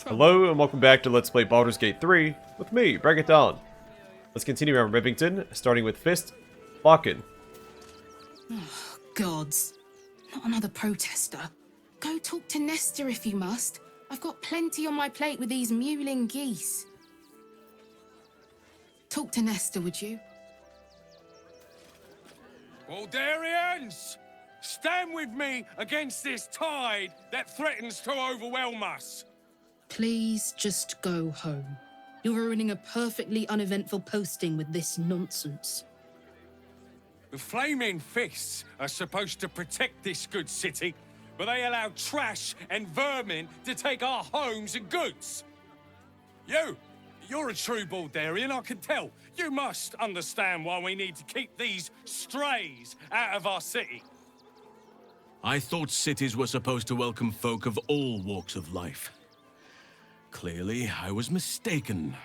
Hello and welcome back to Let's Play Baldur's Gate 3 with me, Rivington. Let's continue around Rivington, starting with Fist Locken. Oh, gods. Not another protester. Go talk to Nestor if you must. I've got plenty on my plate with these mewling geese. Talk to Nestor, would you? Baldurians! Stand with me against this tide that threatens to overwhelm us. Please just go home. You're ruining a perfectly uneventful posting with this nonsense. The Flaming Fists are supposed to protect this good city, but they allow trash and vermin to take our homes and goods. You're a true Baldurian, I can tell. You must understand why we need to keep these strays out of our city. I thought cities were supposed to welcome folk of all walks of life. Clearly, I was mistaken.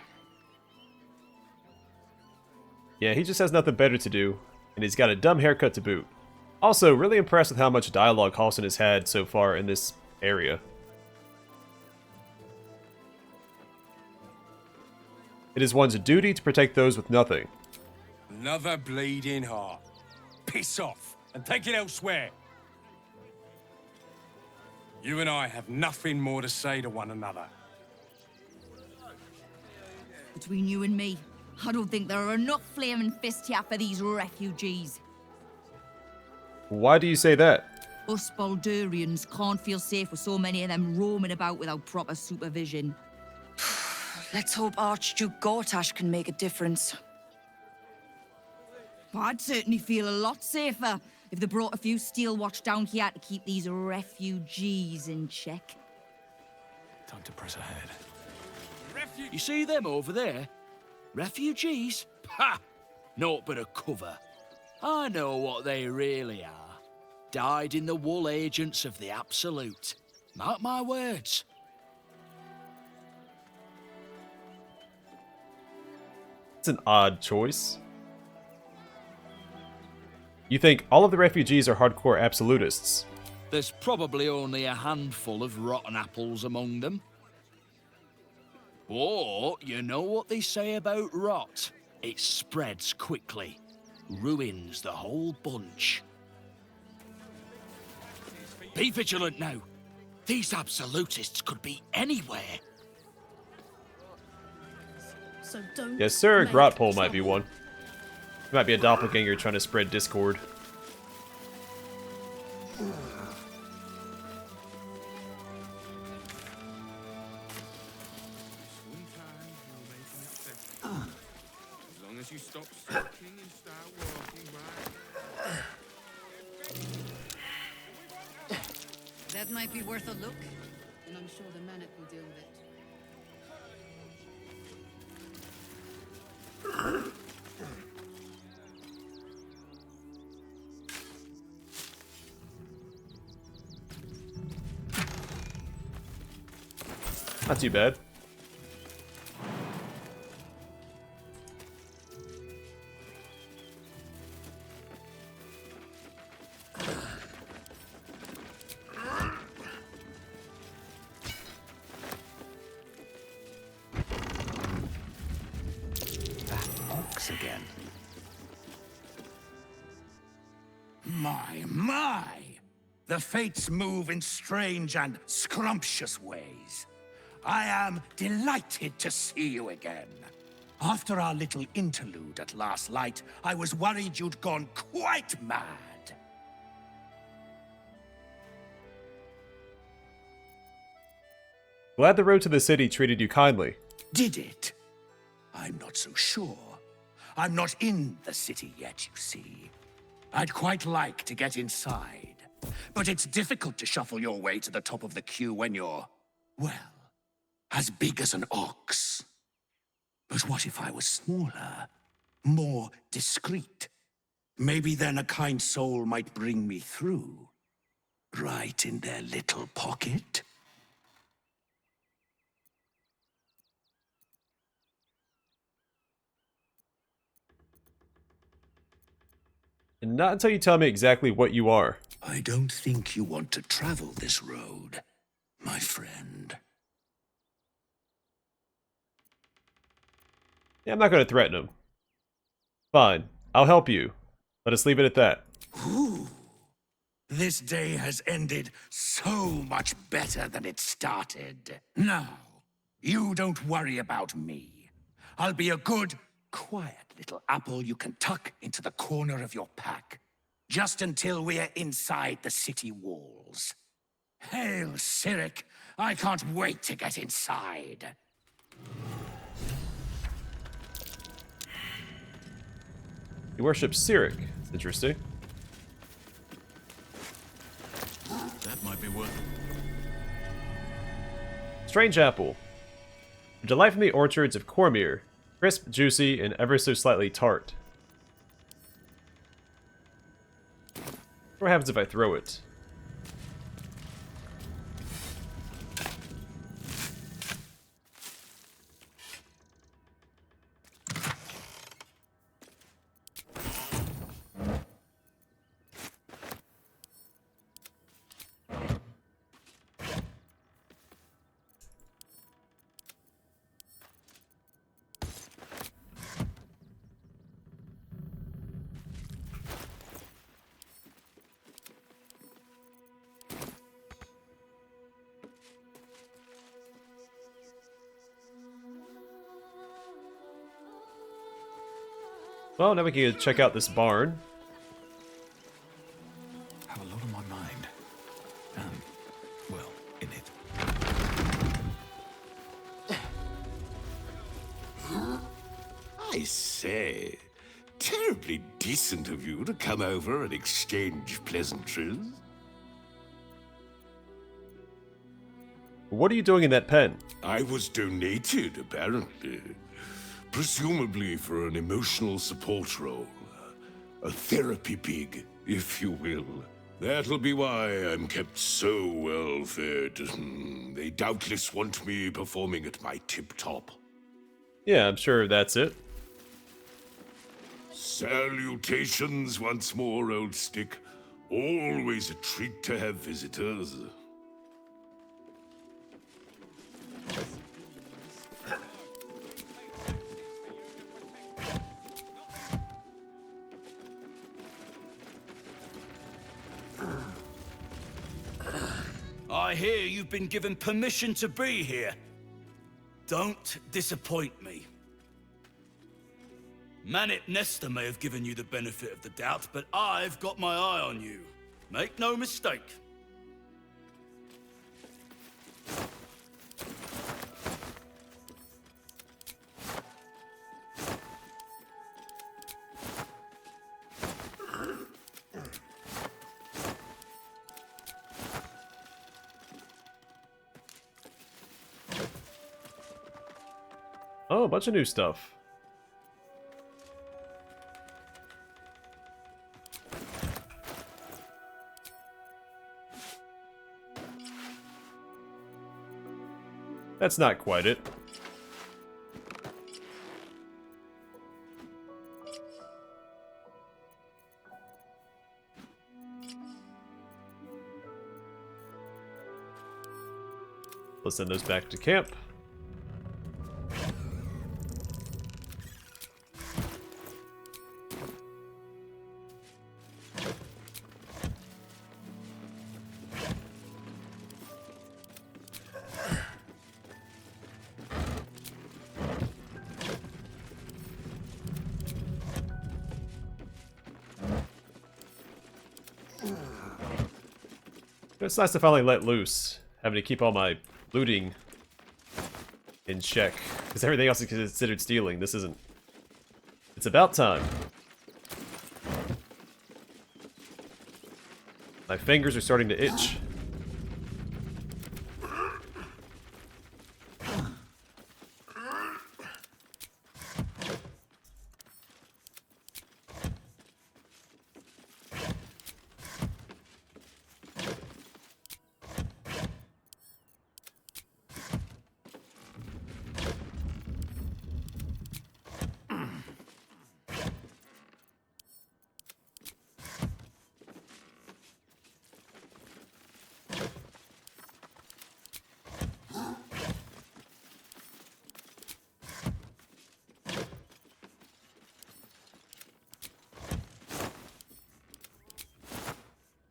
Yeah, he just has nothing better to do, and he's got a dumb haircut to boot. Also, really impressed with how much dialogue Halsin has had so far in this area. It is one's duty to protect those with nothing. Another bleeding heart. Piss off and take it elsewhere. You and I have nothing more to say to one another. Between you and me, I don't think there are enough flaming fists here for these refugees. Why do you say that? Us Baldurians can't feel safe with so many of them roaming about without proper supervision. Let's hope Archduke Gortash can make a difference. I'd certainly feel a lot safer if they brought a few steel watch down here to keep these refugees in check. Time to press ahead. You see them over there? Refugees? Ha! Naught but a cover. I know what they really are. Dyed-in-the-wool agents of the Absolute. Mark my words. It's an odd choice. You think all of the refugees are hardcore absolutists? There's probably only a handful of rotten apples among them. Or, you know what they say about rot? It spreads quickly. Ruins the whole bunch. Be vigilant now. These absolutists could be anywhere. So don't Yes, sir. make Grotpole might be trouble. one. He might be a doppelganger trying to spread discord. As long as you stop sulking and start walking right. That might be worth a look. And I'm sure the Manic will deal with it. Not too bad. Ox again. My! The fates move in strange and scrumptious ways. I am delighted to see you again. After our little interlude at last light, I was worried you'd gone quite mad. Glad the road to the city treated you kindly. Did it? I'm not so sure. I'm not in the city yet, you see. I'd quite like to get inside. But it's difficult to shuffle your way to the top of the queue when you're, well, as big as an ox. But what if I was smaller? More discreet? Maybe then a kind soul might bring me through. Right in their little pocket. And not until you tell me exactly what you are. I don't think you want to travel this road, my friend. Yeah, I'm not going to threaten him. Fine. I'll help you. Let us leave it at that. Ooh. This day has ended so much better than it started. Now, you don't worry about me. I'll be a good, quiet little apple you can tuck into the corner of your pack, just until we're inside the city walls. Hail, Cyric! I can't wait to get inside. He worships Cyric. It's interesting. That might be worth it. Strange apple. A delight from the orchards of Cormyr. Crisp, juicy, and ever so slightly tart. What happens if I throw it? Well, now we can check out this barn. Have a lot on my mind. Well, in it. I say, terribly decent of you to come over and exchange pleasantries. What are you doing in that pen? I was donated, apparently. Presumably for an emotional support role. A therapy pig, if you will. That'll be why I'm kept so well fed. They doubtless want me performing at my tip-top. Yeah, I'm sure that's it. Salutations once more, old stick. Always a treat to have visitors. I hear you've been given permission to be here. Don't disappoint me. Manit Nesta may have given you the benefit of the doubt, but I've got my eye on you. Make no mistake. Oh, a bunch of new stuff. That's not quite it. Let's send those back to camp. It's nice to finally let loose, having to keep all my looting in check, because everything else is considered stealing. This isn't. It's about time. My fingers are starting to itch.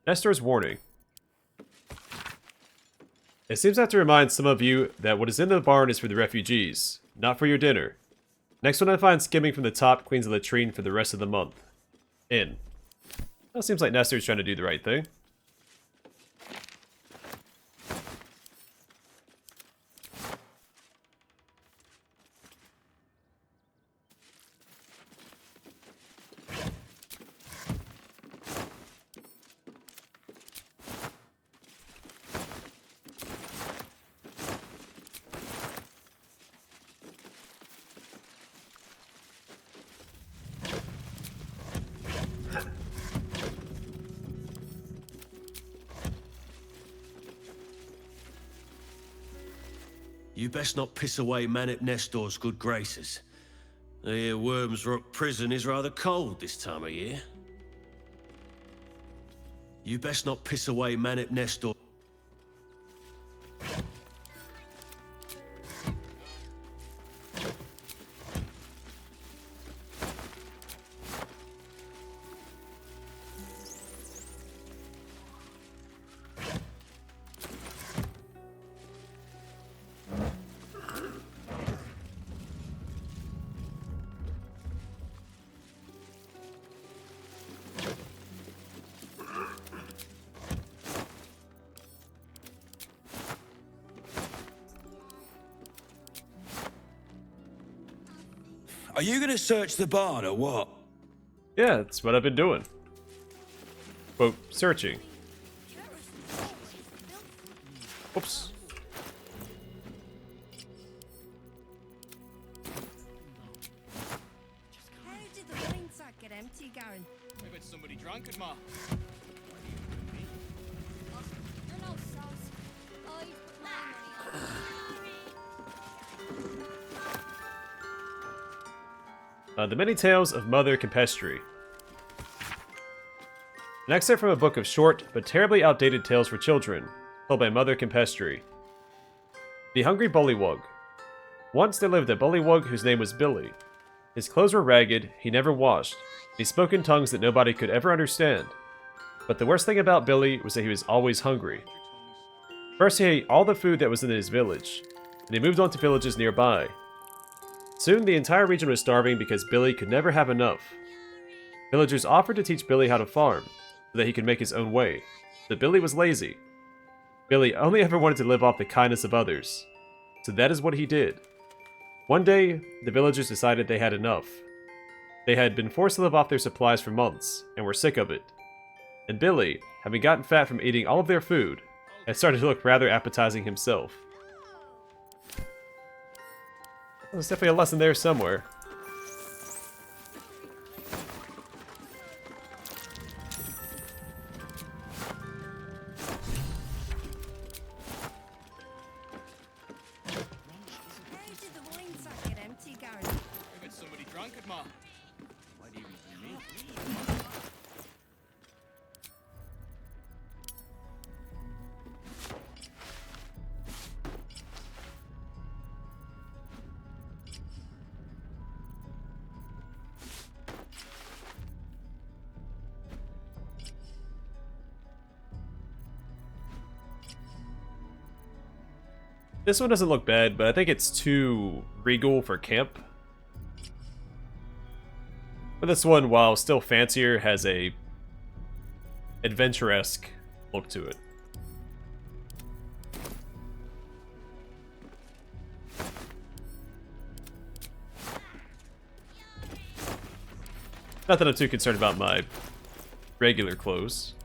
Nestor's warning. It seems I have to remind some of you that what is in the barn is for the refugees, not for your dinner. Next one I find skimming from the top cleans the latrine for the rest of the month. In. Well, seems like Nestor's trying to do the right thing. You best not piss away Manip Nestor's good graces. I hear Worms Rock Prison is rather cold this time of year. You best not piss away Manip Nestor. Are you gonna search the barn or what? Yeah, that's what I've been doing. Quote, searching. Oops. How did the wine sack get empty, Garen? I bet somebody drank it, Ma. You're no sauce. I put my money on. The Many Tales of Mother Campestri. An excerpt from a book of short, but terribly outdated tales for children, told by Mother Campestri. The Hungry Bullywug. Once there lived a bullywug whose name was Billy. His clothes were ragged, he never washed, and he spoke in tongues that nobody could ever understand. But the worst thing about Billy was that he was always hungry. First he ate all the food that was in his village, and he moved on to villages nearby. Soon the entire region was starving because Billy could never have enough. Villagers offered to teach Billy how to farm, so that he could make his own way, but Billy was lazy. Billy only ever wanted to live off the kindness of others, so that is what he did. One day, the villagers decided they had enough. They had been forced to live off their supplies for months, and were sick of it. And Billy, having gotten fat from eating all of their food, had started to look rather appetizing himself. There's definitely a lesson there somewhere. How did the wine sack get empty, Garen? I bet somebody drank it, Ma. Might even be me. This one doesn't look bad, but I think it's too regal for camp. But this one, while still fancier, has a adventure-esque look to it. Not that I'm too concerned about my regular clothes.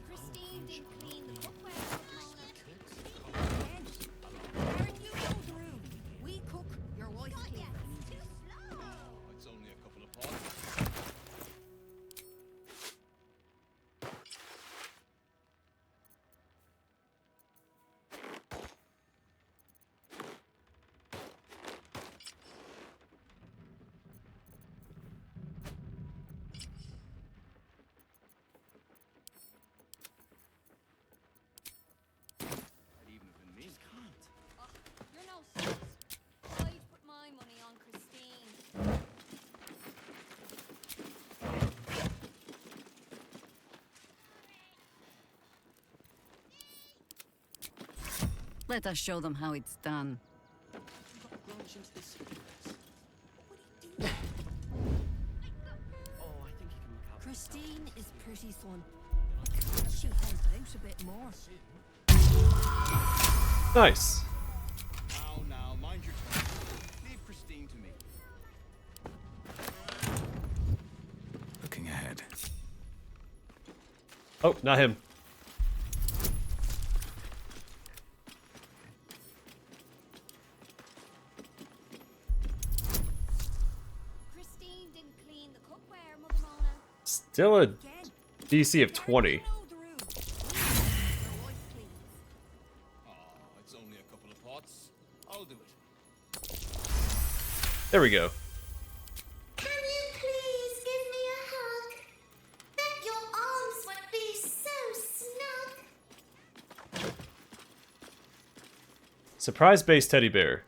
Christine didn't clean the cookware up, Mona. Garen, you know the room. We cook, your wife cleans. Too slow. It's only a couple of pots. Let us show them how it's done. Christine is pretty fun. She held out a bit more. Nice. Now, mind your tongue. Leave Christine to me. Looking ahead. Oh, not him. Christine didn't clean the cookware, Mother Mona. Still a DC of 20. It's only a couple of pots. I'll do it. There we go. Can you please give me a hug? Bet your arms would be so snug. Surprise base teddy bear.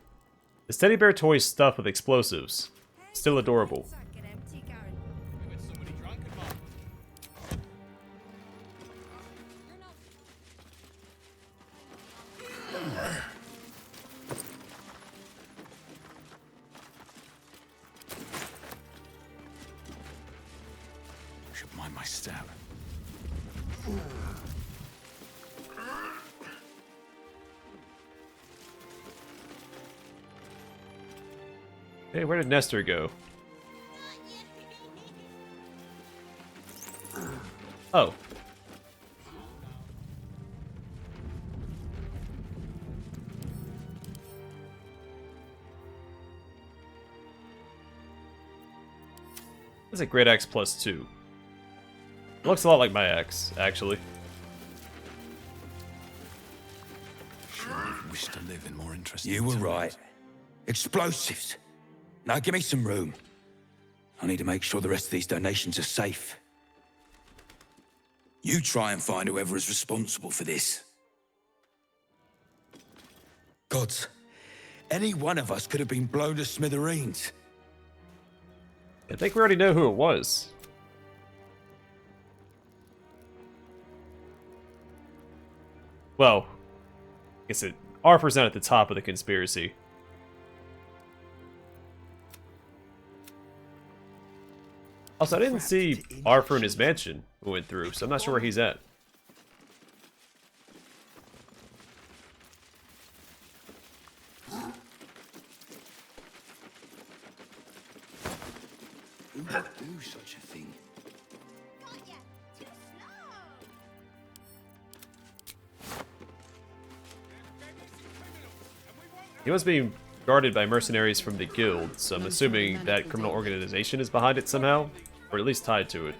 This teddy bear toy is stuffed with explosives. Still adorable. Get empty, Garen. Maybe it's somebody drunk in mine. You're not. I should mind my step. Hey, where did Nestor go? Oh. That's a great axe plus 2. It looks a lot like my axe, actually. Sure you've wished to live in more interesting You were times. right. Explosives. Now give me some room. I need to make sure the rest of these donations are safe. You try and find whoever is responsible for this. Gods, any one of us could have been blown to smithereens. I think we already know who it was. Well, I guess Arthur's not at the top of the conspiracy. Also, I didn't see Arthur in his mansion we went through, so I'm not sure where he's at. Who would do such a thing? Got ya. Too slow. He was being guarded by mercenaries from the guild, so I'm assuming that criminal organization is behind it somehow, or at least tied to it.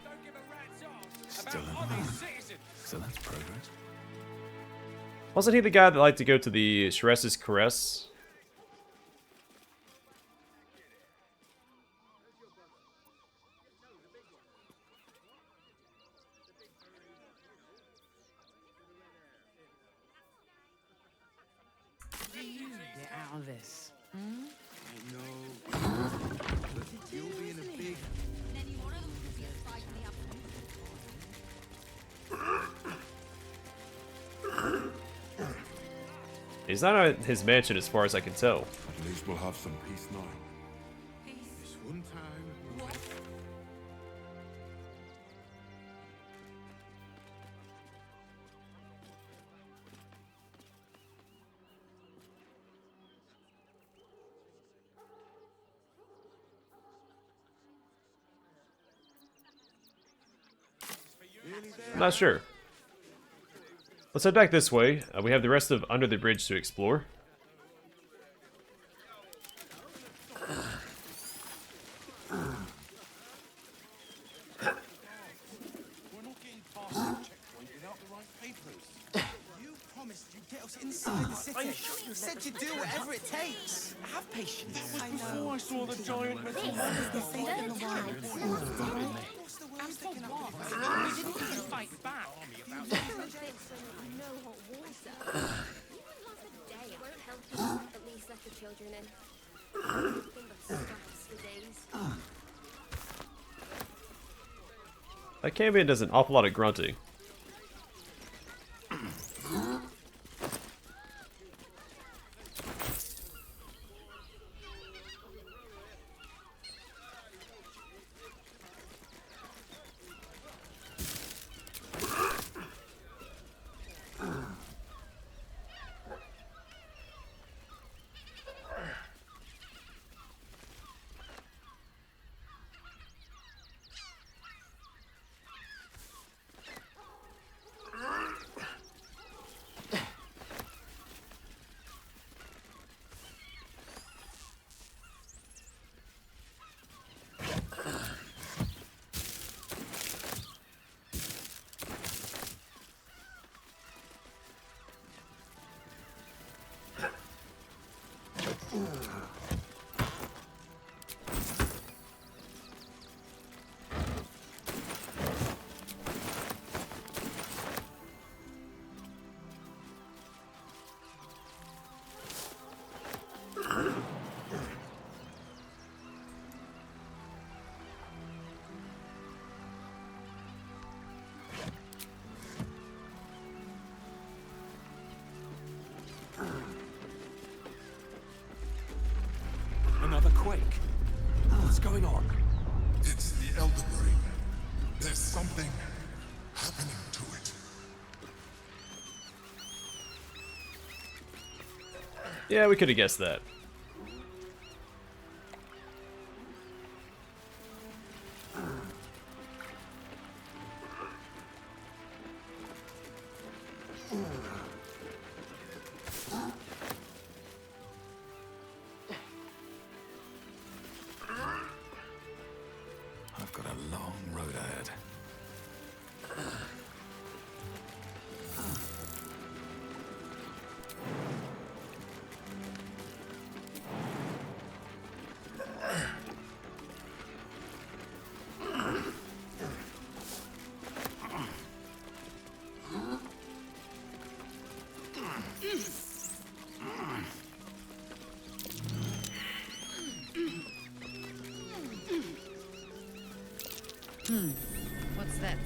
Still in the room. So that's progress. Wasn't he the guy that liked to go to the Shress's Caress? Get out of this. I know. But you'll be in a big... And any one of them could be a spy in the He's not at his mansion as far as I can tell. At least we'll have some peace now. This one time. I'm not sure. Let's head back this way. We have the rest of Under the Bridge to explore. We're not getting past the checkpoint without the right papers. You promised you'd get us inside the city. You said you'd do whatever it takes. Have patience. That was before I saw the giant metal What's the worst that can happen? We didn't even fight back. no hot water. Even half a day won't help you. At least let the children in. Nothing but scraps for days. That Cambion does an awful lot of grunting. Another quake. What's going on? It's the Elder Ring. There's something happening to it. Yeah, we could have guessed that. I've got a long road ahead. What's that?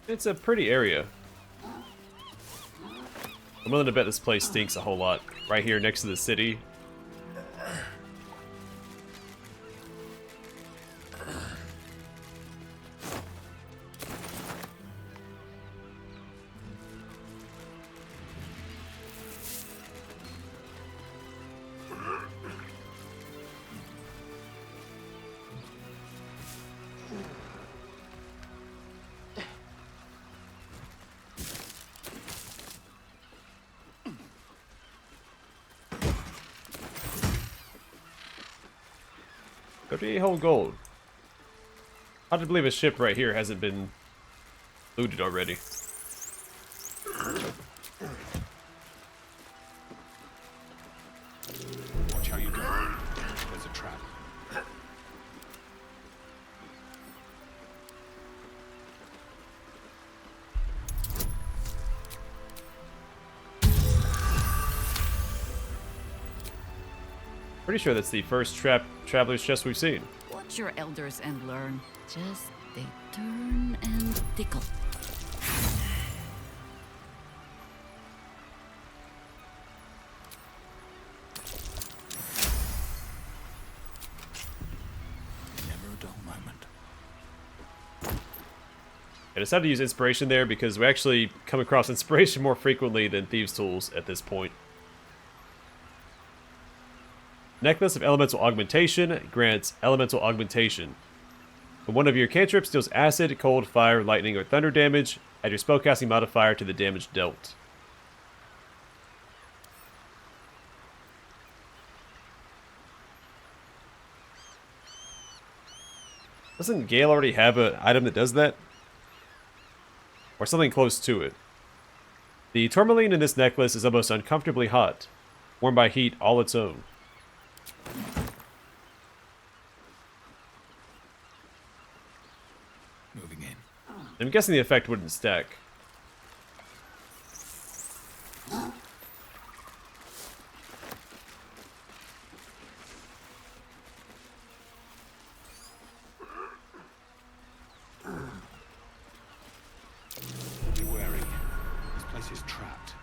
It's a pretty area. I'm willing to bet this place stinks a whole lot. Right here next to the city. Whole gold. Hard to believe a ship right here hasn't been looted already. Watch how you go. There's a trap. Pretty sure that's the first traveler's chest we've seen. Watch your elders and learn. Just they turn and tickle. Never a dull moment. I decided to use inspiration there because we actually come across inspiration more frequently than thieves' tools at this point. Necklace of Elemental Augmentation grants Elemental Augmentation. When one of your cantrips deals acid, cold, fire, lightning, or thunder damage, add your spellcasting modifier to the damage dealt. Doesn't Gale already have an item that does that? Or something close to it. The tourmaline in this necklace is almost uncomfortably hot, warmed by heat all its own. I'm guessing the effect wouldn't stack. Be wary. This place is trapped.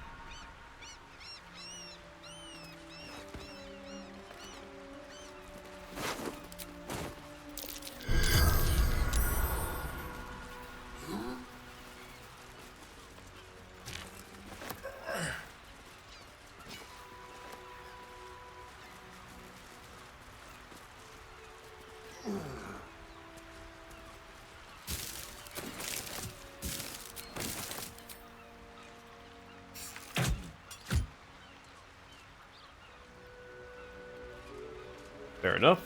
Fair enough.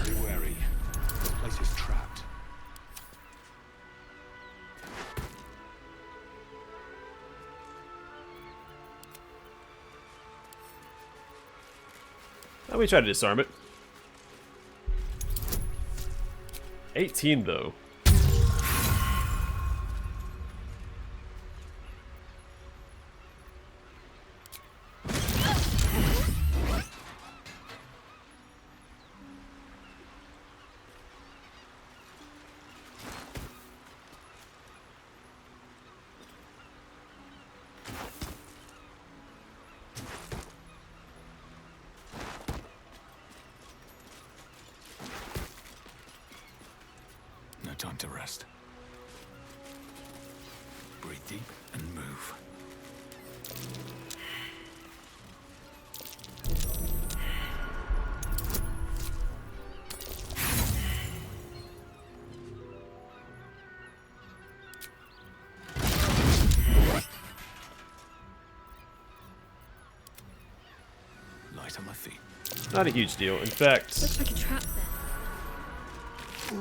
Be wary. This place is trapped. Now we try to disarm it. 18 though. No time to rest. Breathe deep and move. Light on my feet. Not a huge deal. In fact, Looks like a trap there.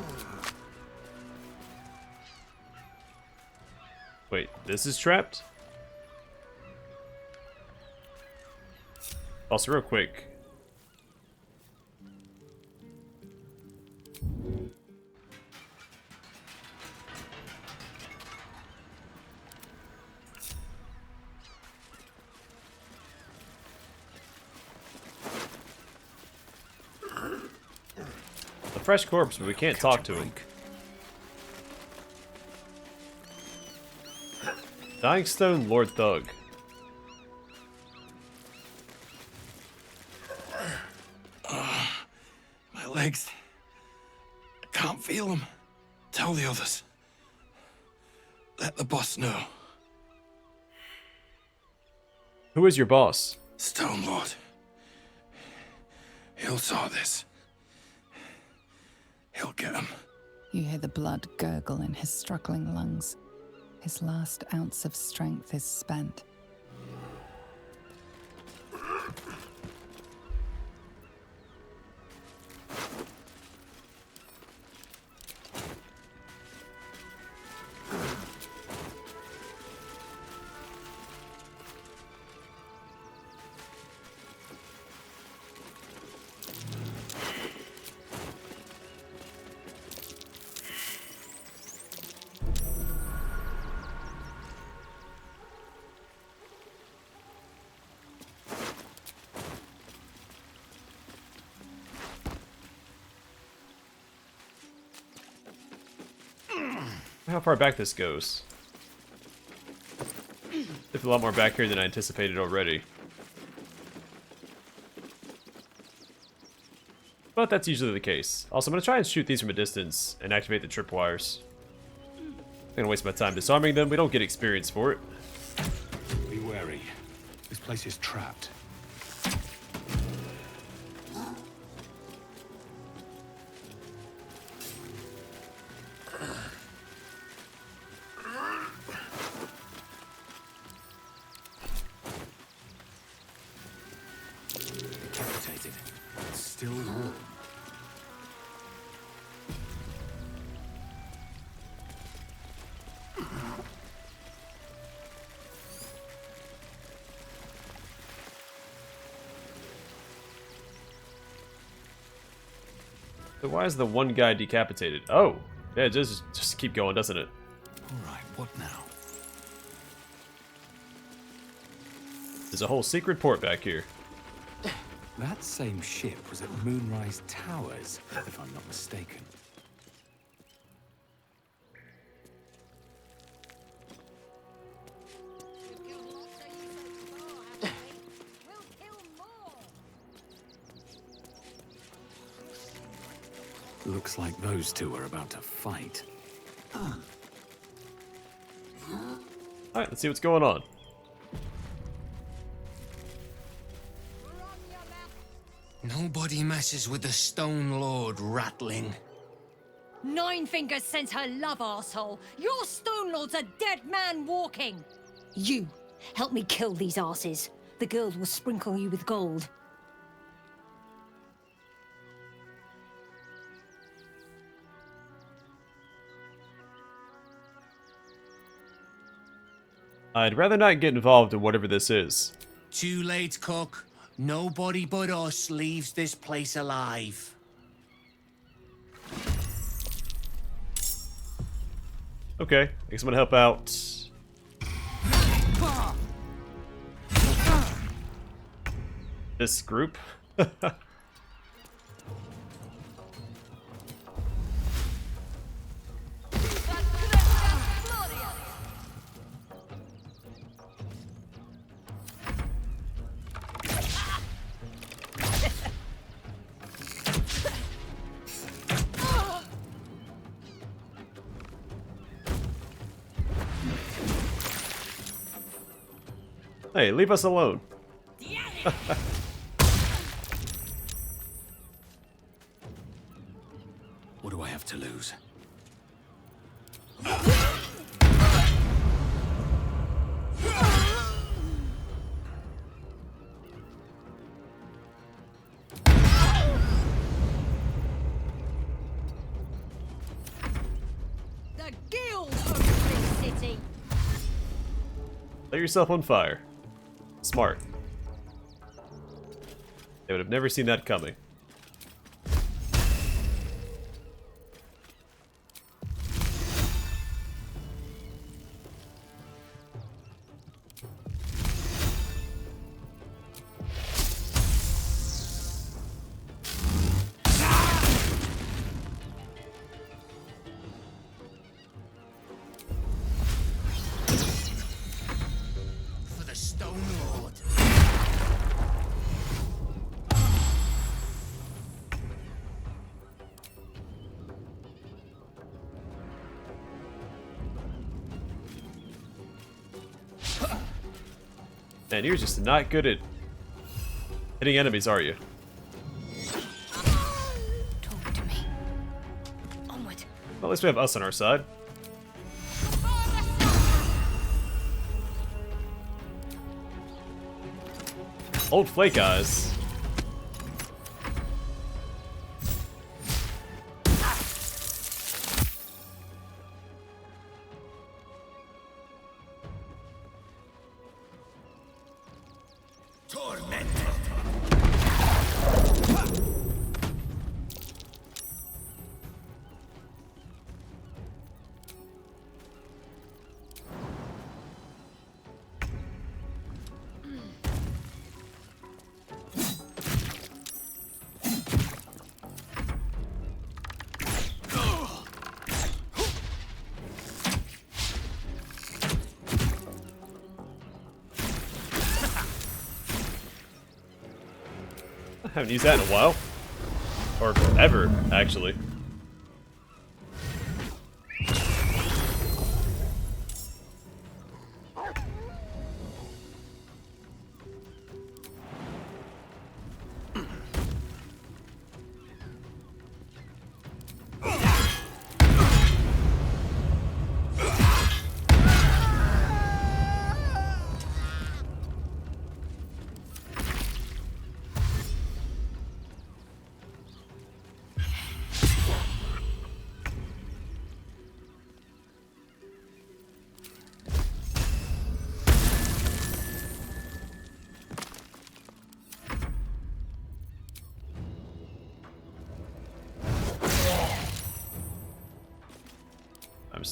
wait, this is trapped? Also, real quick. A fresh corpse, but we can't talk to him. Dying Stone Lord Thug. My legs. I can't feel them. Tell the others. Let the boss know. Who is your boss? Stone Lord. He'll saw this. He'll get him. You hear the blood gurgle in his struggling lungs. His last ounce of strength is spent. How far back this goes. There's a lot more back here than I anticipated already. But that's usually the case. Also, I'm going to try and shoot these from a distance and activate the tripwires. I'm going to waste my time disarming them. We don't get experience for it. Be wary. This place is trapped. Decapitated. It's still warm. So why is the one guy decapitated? Oh, yeah, it does just keep going, doesn't it? Alright, what now? There's a whole secret port back here. That same ship was at Moonrise Towers, if I'm not mistaken. Looks like those two are about to fight. Alright, let's see what's going on. Nobody messes with the Stone Lord, Ratling. Nine Fingers sent her love, arsehole. Your Stone Lord's a dead man walking. You, help me kill these asses. The girls will sprinkle you with gold. I'd rather not get involved in whatever this is. Too late, Cook. Nobody but us leaves this place alive. Okay, I guess I'm gonna help out. This group. Hey, leave us alone. What do I have to lose? The guild owns this city. Set yourself on fire. Smart. They would have never seen that coming. For the Stone Lord. Man, you're just not good at hitting enemies, are you? Talk to me. Onward. Well, at least we have us on our side. Old flake eyes. I haven't used that in a while. Or ever, actually.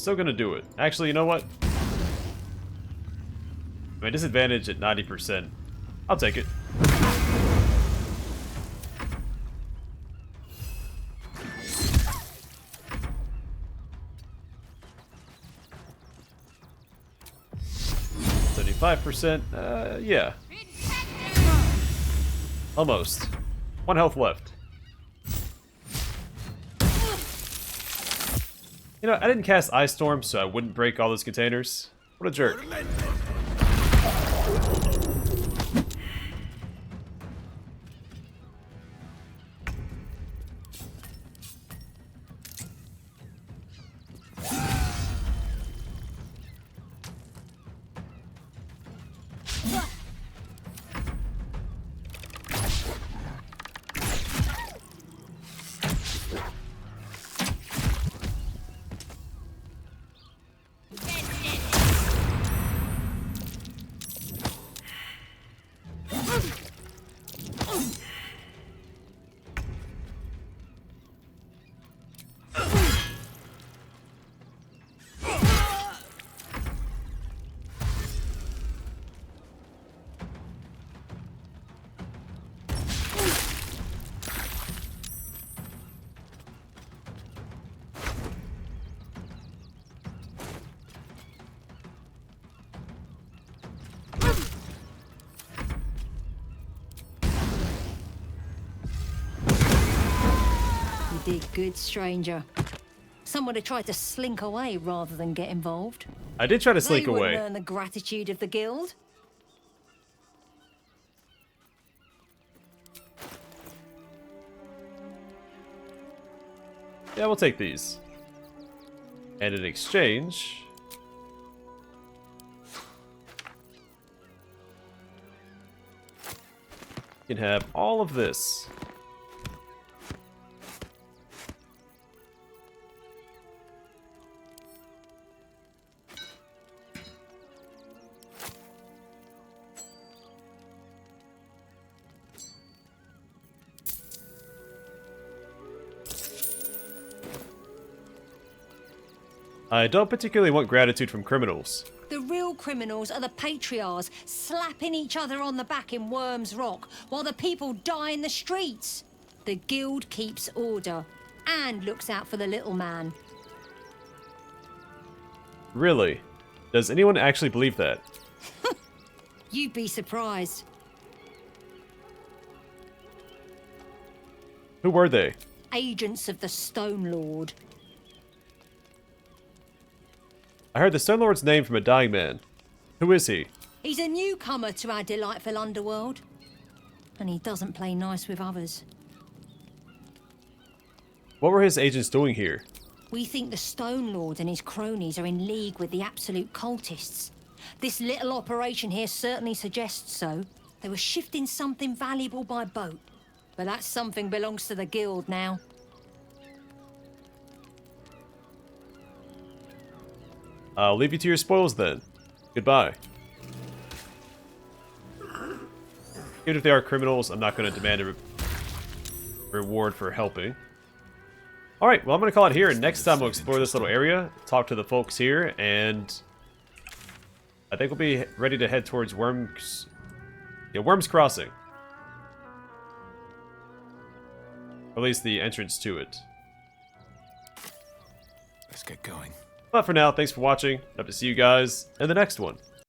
still gonna do it. Actually, you know what? My disadvantage at 90%. I'll take it. Yeah. Almost. 1 health left. You know, I didn't cast Ice Storm, so I wouldn't break all those containers. What a jerk. You did good, stranger. Someone had tried to slink away rather than get involved. I did try to slink They away. wouldn't earn the gratitude of the guild. Yeah, we'll take these. And in exchange... you can have all of this. I don't particularly want gratitude from criminals. The real criminals are the patriarchs slapping each other on the back in Worm's Rock while the people die in the streets. The guild keeps order and looks out for the little man. Really? Does anyone actually believe that? You'd be surprised. Who were they? Agents of the Stone Lord. I heard the Stone Lord's name from a dying man. Who is he? He's a newcomer to our delightful underworld. And he doesn't play nice with others. What were his agents doing here? We think the Stone Lord and his cronies are in league with the absolute cultists. This little operation here certainly suggests so. They were shifting something valuable by boat. But that something belongs to the guild now. I'll leave you to your spoils then. Goodbye. Even if they are criminals, I'm not going to demand a reward for helping. Alright, well I'm going to call it here, and next time we'll explore this little area, talk to the folks here, and I think we'll be ready to head towards Worm's Crossing. Or at least the entrance to it. Let's get going. But for now, thanks for watching. Hope to see you guys in the next one.